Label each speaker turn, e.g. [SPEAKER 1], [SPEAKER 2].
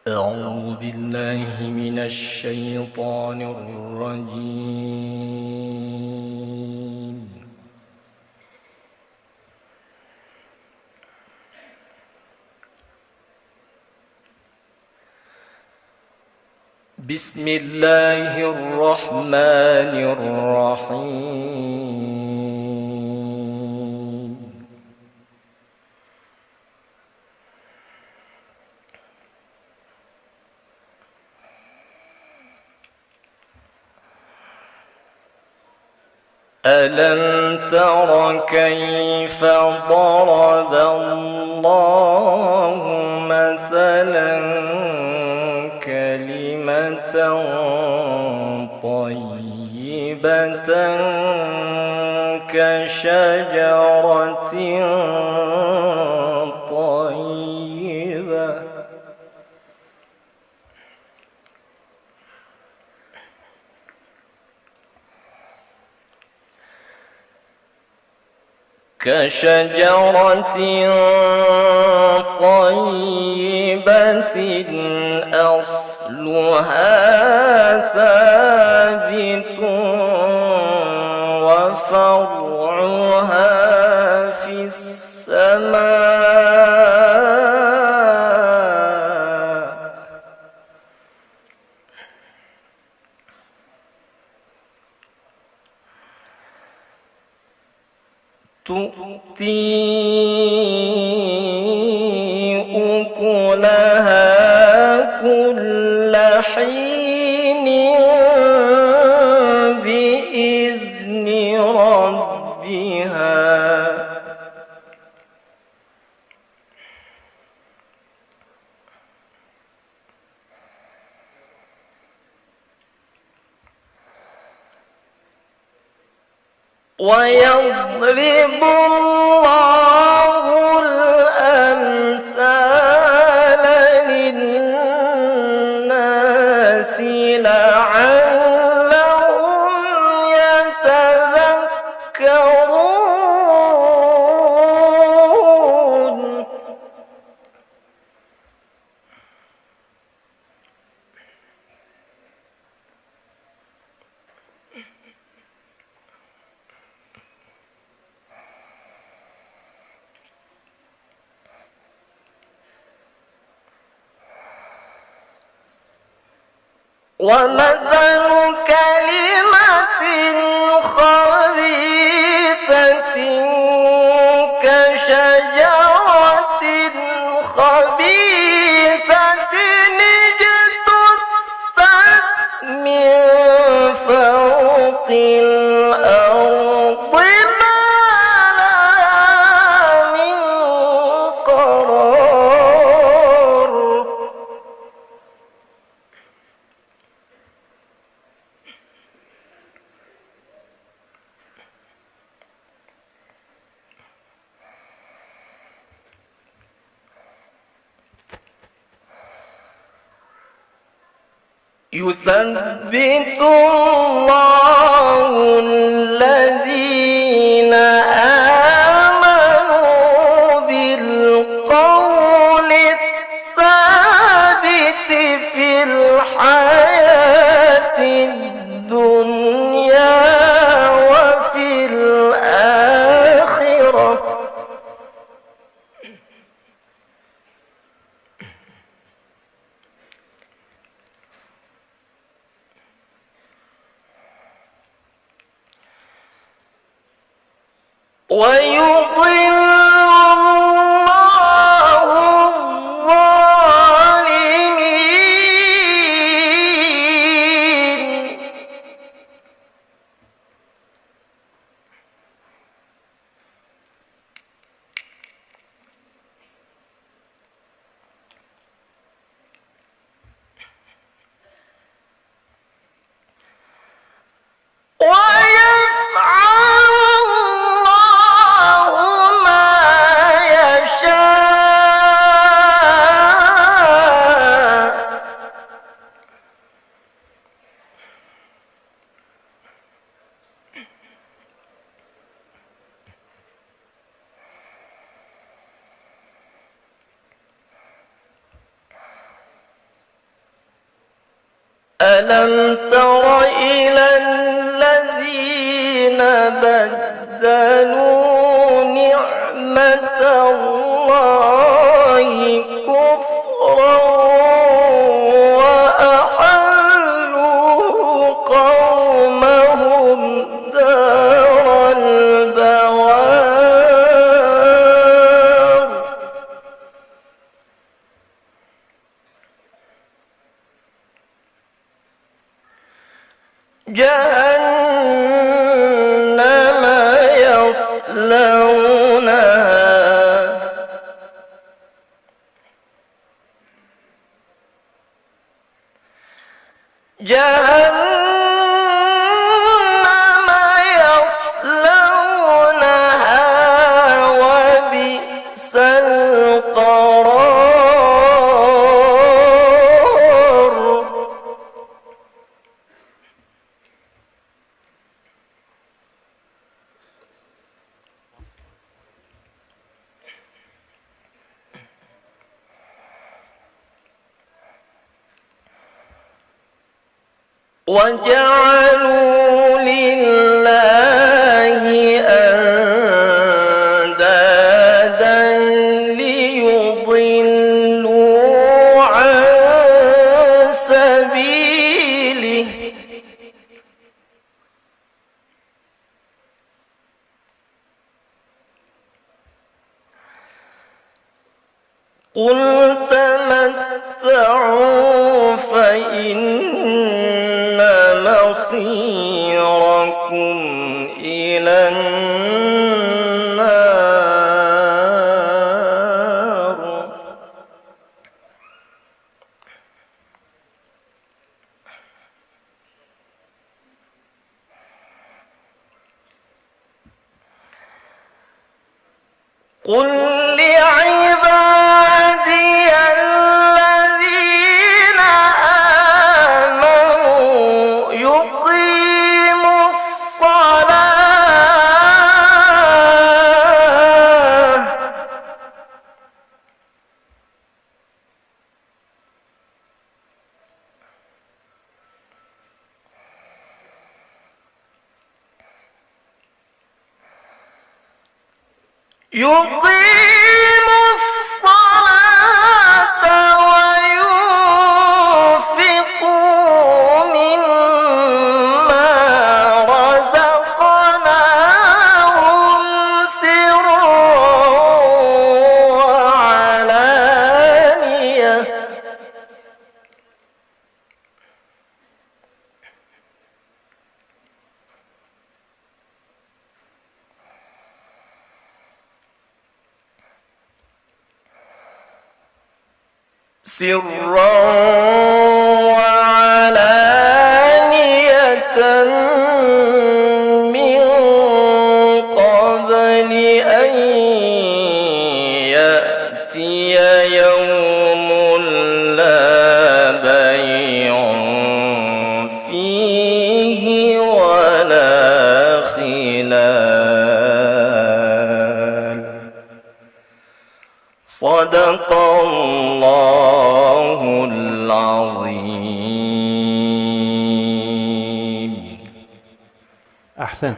[SPEAKER 1] أعوذ بالله من الشيطان الرجيم. بسم الله الرحمن الرحيم. ألم تر كيف ضرب الله مثلا كلمة طيبة كشجرة طيبة أصلها ثابت وفرعها في السماء. تؤتي أكلها كل حين بإذن ربها ويضرب الله الأمثال للناس لعلهم يتذكرون. ومثل كلمة خبيثة كشجرة خبيثة اجتثت من فوق الأرض ما لها من قرار. يثبت الله الذين آمنوا بالقول الثابت في الحياة الدنيا وفي الآخرة. ويضل الله الظالمين. ويفعل الله ألم تر إلى الذين بدلوا نعمة الله كفرا وأحلوا قومهم دار البوار جهنم يصلونها وبئس القرار وجعلوا لله أندادا ليضلوا عن سبيله قل تمتعوا فإن مصيركم إلى النار قل لعبادي الذين آمنوا يقيموا الصلاة وينفقوا مما رزقناهم سرا وعلانية وعلانية من قبل أن يأتي يوم لا بيع فيه ولا خلال صدق الله العظيم.
[SPEAKER 2] أحسنت.